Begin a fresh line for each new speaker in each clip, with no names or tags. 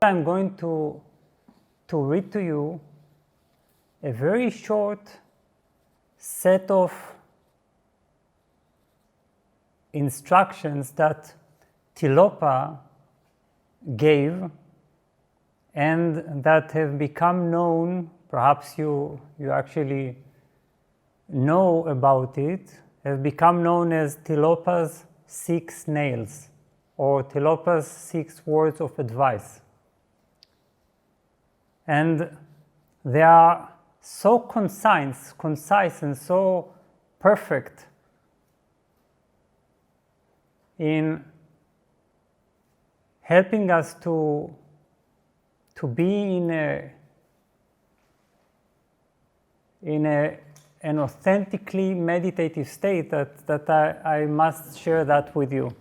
I'm going to read to you a very short set of instructions that Tilopa gave and that have become known, perhaps you actually know about it, have become known as Tilopa's 6 nails or Tilopa's 6 words of advice. And they are so concise and so perfect in helping us to be in an authentically meditative state that I must share that with you.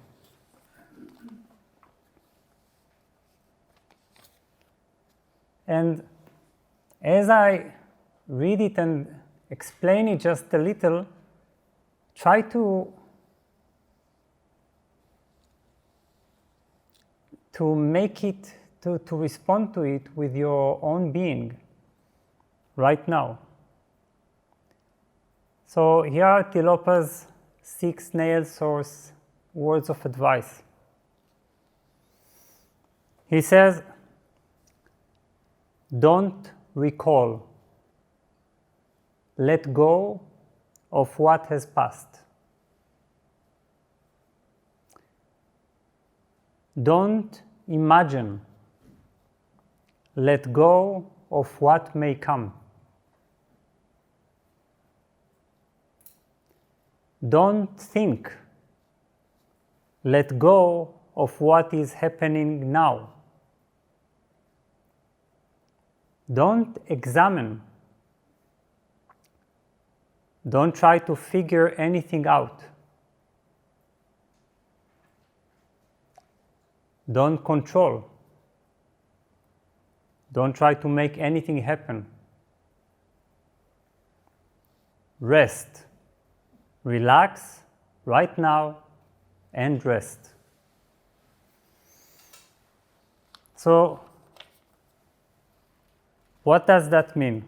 And as I read it and explain it just a little, try to make it, to respond to it with your own being right now. So here are Tilopa's 6 nails or words of advice. He says, don't recall. Let go of what has passed. Don't imagine. Let go of what may come. Don't think. Let go of what is happening now. Don't examine. Don't try to figure anything out. Don't control. Don't try to make anything happen. Rest. Relax right now and rest. So, what does that mean?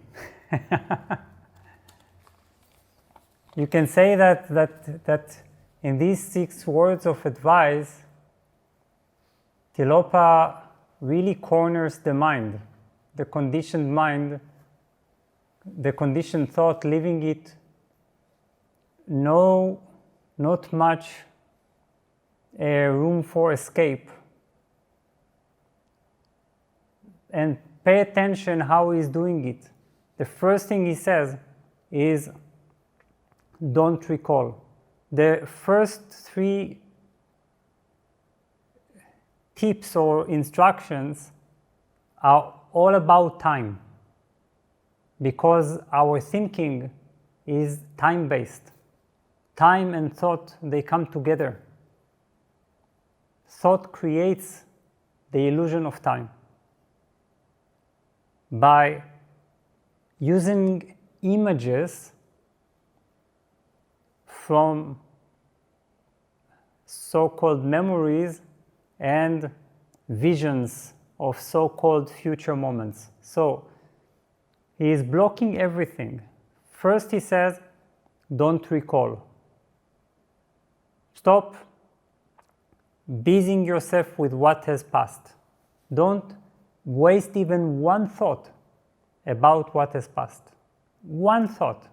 You can say that in these 6 words of advice, Tilopa really corners the mind, the conditioned mind, the conditioned thought, leaving it not much room for escape. And pay attention how he's doing it. The first thing he says is, don't recall. The first 3 tips or instructions are all about time, because our thinking is time-based. Time and thought, they come together. Thought creates the illusion of time. By using images from so-called memories and visions of so-called future moments. So he is blocking everything. First he says, don't recall. Stop busying yourself with what has passed. Don't waste even one thought about what has passed. One thought.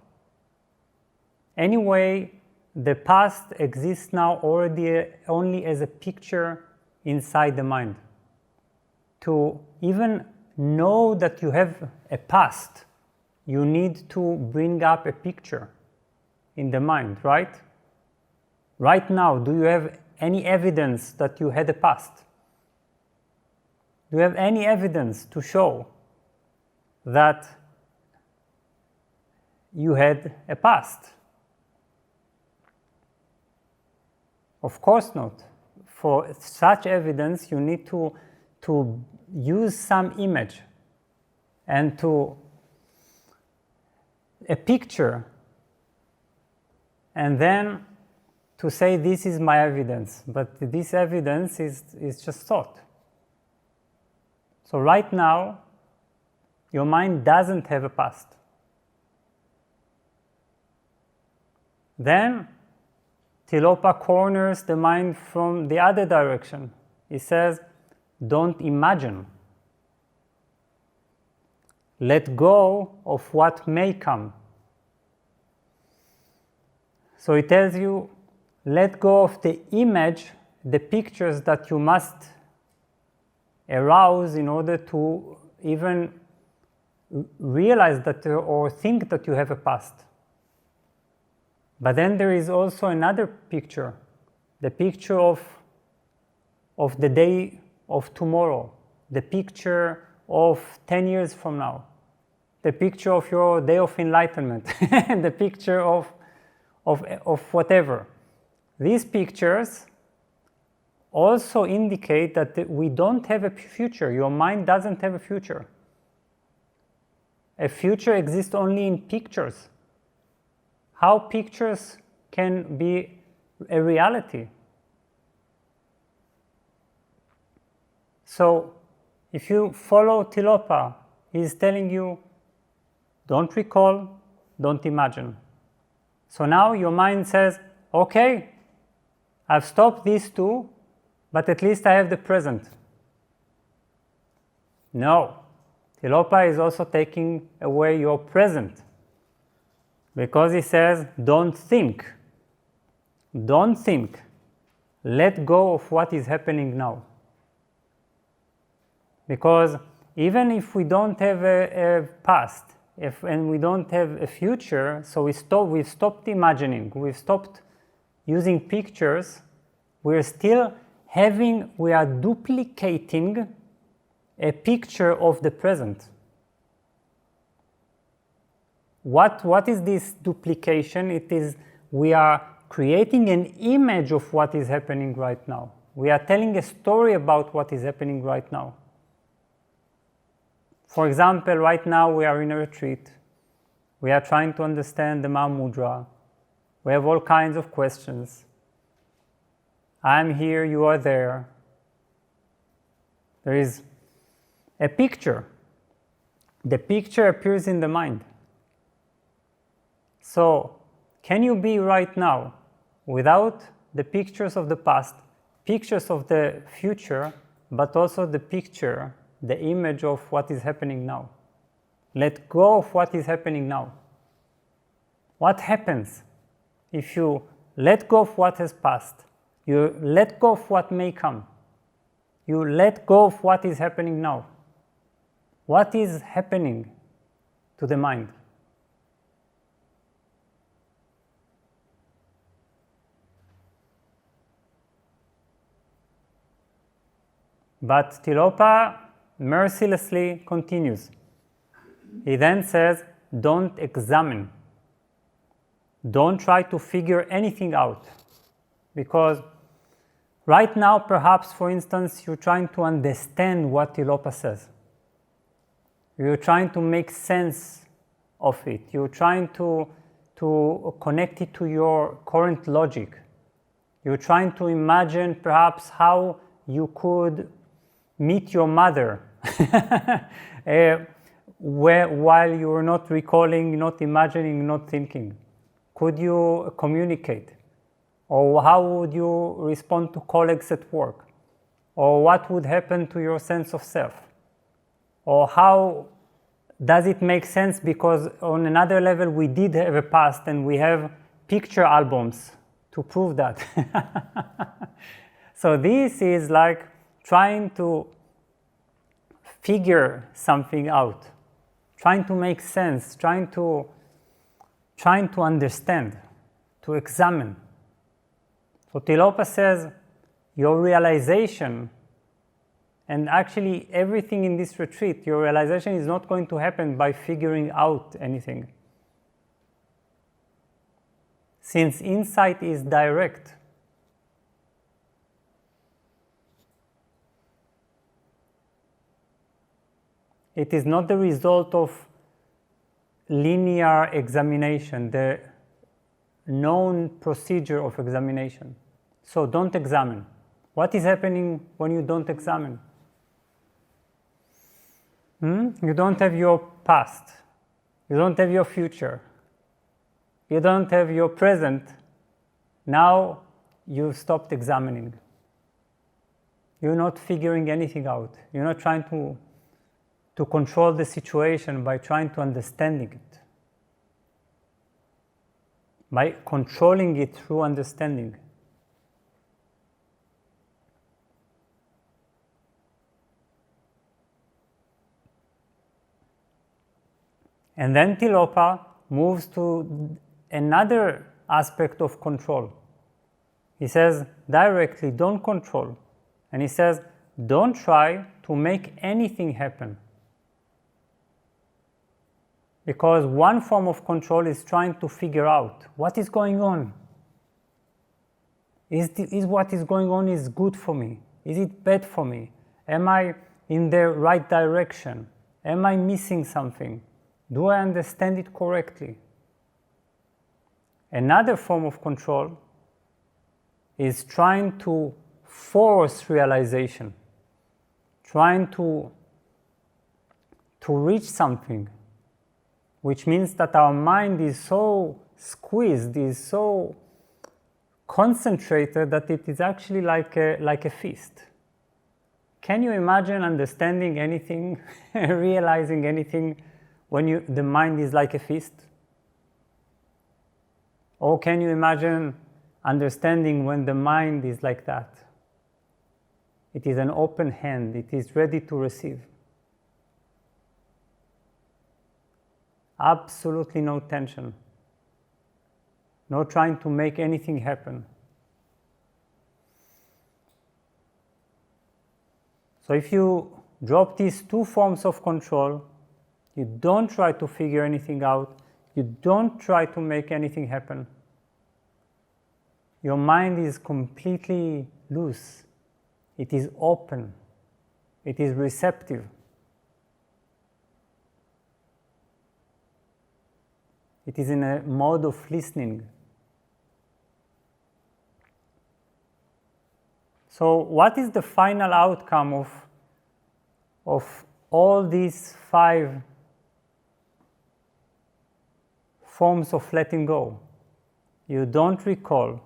Anyway, the past exists now already only as a picture inside the mind. To even know that you have a past, you need to bring up a picture in the mind, right? Right now, do you have any evidence that you had a past? Do you have any evidence to show that you had a past? Of course not. For such evidence, you need to use some image and a picture, and then to say this is my evidence. But this evidence is just thought. So right now, your mind doesn't have a past. Then Tilopa corners the mind from the other direction. He says, don't imagine. Let go of what may come. So he tells you, let go of the image, the pictures that you must arouse in order to even realize that or think that you have a past. But then there is also another picture, the picture of the day of tomorrow, the picture of 10 years from now, the picture of your day of enlightenment, the picture of whatever. These pictures also indicate that we don't have a future. Your mind doesn't have a future. A future exists only in pictures. How pictures can be a reality? So, if you follow Tilopa, he's telling you, don't recall, don't imagine. So now your mind says, okay, I've stopped these two, but at least I have the present. No, Tilopa is also taking away your present, because he says, don't think. Don't think. Let go of what is happening now. Because even if we don't have a past, and we don't have a future, so we've stopped imagining, we've stopped using pictures, we are duplicating a picture of the present. What is this duplication? It is, we are creating an image of what is happening right now. We are telling a story about what is happening right now. For example, right now we are in a retreat. We are trying to understand the Mahamudra. We have all kinds of questions. I'm here, you are there. There is a picture. The picture appears in the mind. So, can you be right now without the pictures of the past, pictures of the future, but also the picture, the image of what is happening now? Let go of what is happening now. What happens if you let go of what has passed? You let go of what may come. You let go of what is happening now. What is happening to the mind? But Tilopa mercilessly continues. He then says, don't examine. Don't try to figure anything out. Because right now, perhaps, for instance, you're trying to understand what Tilopa says. You're trying to make sense of it. You're trying to connect it to your current logic. You're trying to imagine, perhaps, how you could meet your mother while you were not recalling, not imagining, not thinking. Could you communicate? Or how would you respond to colleagues at work? Or what would happen to your sense of self? Or how does it make sense? Because on another level, we did have a past and we have picture albums to prove that. So this is like trying to figure something out, trying to make sense, trying to understand, to examine. So Tilopa says, your realization, and actually everything in this retreat, your realization is not going to happen by figuring out anything. Since insight is direct, it is not the result of linear examination, the known procedure of examination. So don't examine. What is happening when you don't examine? You don't have your past. You don't have your future. You don't have your present. Now you've stopped examining. You're not figuring anything out. You're not trying to control the situation by trying to understand it. By controlling it through understanding. And then Tilopa moves to another aspect of control. He says directly, don't control. And he says, don't try to make anything happen. Because one form of control is trying to figure out what is going on. Is what is going on is good for me? Is it bad for me? Am I in the right direction? Am I missing something? Do I understand it correctly? Another form of control is trying to force realization, trying to reach something, which means that our mind is so squeezed, is so concentrated that it is actually like a fist. Can you imagine understanding anything, realizing anything when the mind is like a fist? Or can you imagine understanding when the mind is like that? It is an open hand, it is ready to receive. Absolutely no tension. No trying to make anything happen. So if you drop these two forms of control, you don't try to figure anything out, you don't try to make anything happen. Your mind is completely loose. It is open. It is receptive. It is in a mode of listening. So what is the final outcome of all these 5 forms of letting go? You don't recall,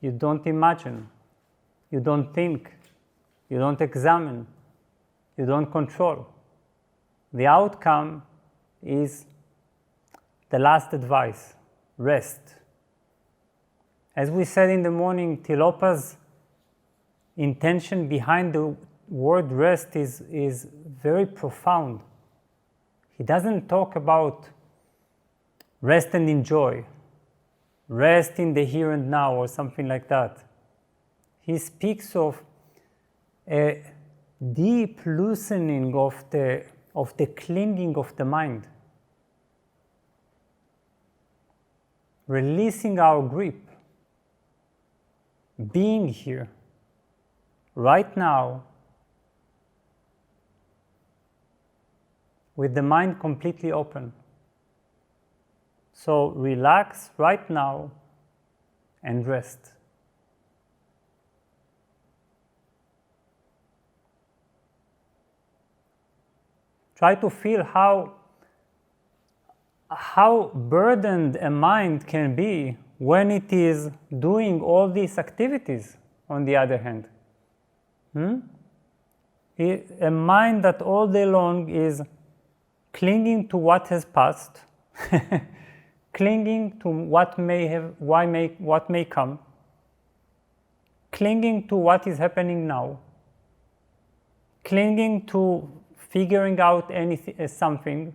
you don't imagine, you don't think, you don't examine, you don't control. The outcome is the last advice, rest. As we said in the morning, Tilopa's intention behind the word rest is very profound. He doesn't talk about rest and enjoy, rest in the here and now or something like that. He speaks of a deep loosening of the clinging of the mind, releasing our grip, being here, right now, with the mind completely open. So relax right now and rest. Try to feel how burdened a mind can be when it is doing all these activities, on the other hand. A mind that all day long is clinging to what has passed, clinging to what may come, clinging to what is happening now, clinging to figuring out something,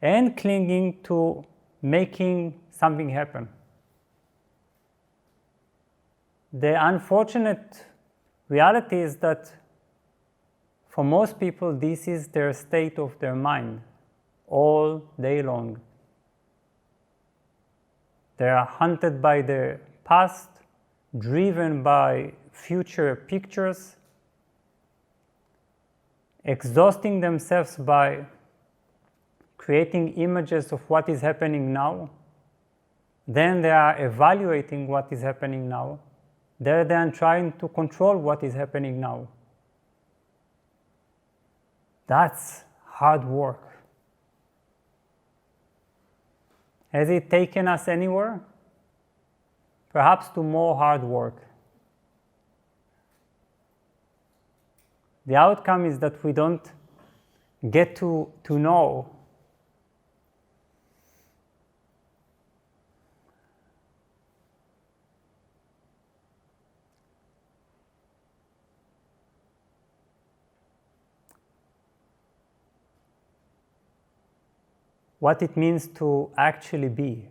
and clinging to making something happen. The unfortunate reality is that for most people, this is their state of their mind all day long. They are hunted by the past, driven by future pictures, exhausting themselves by creating images of what is happening now. Then they are evaluating what is happening now. They're then trying to control what is happening now. That's hard work. Has it taken us anywhere? Perhaps to more hard work. The outcome is that we don't get to know what it means to actually be.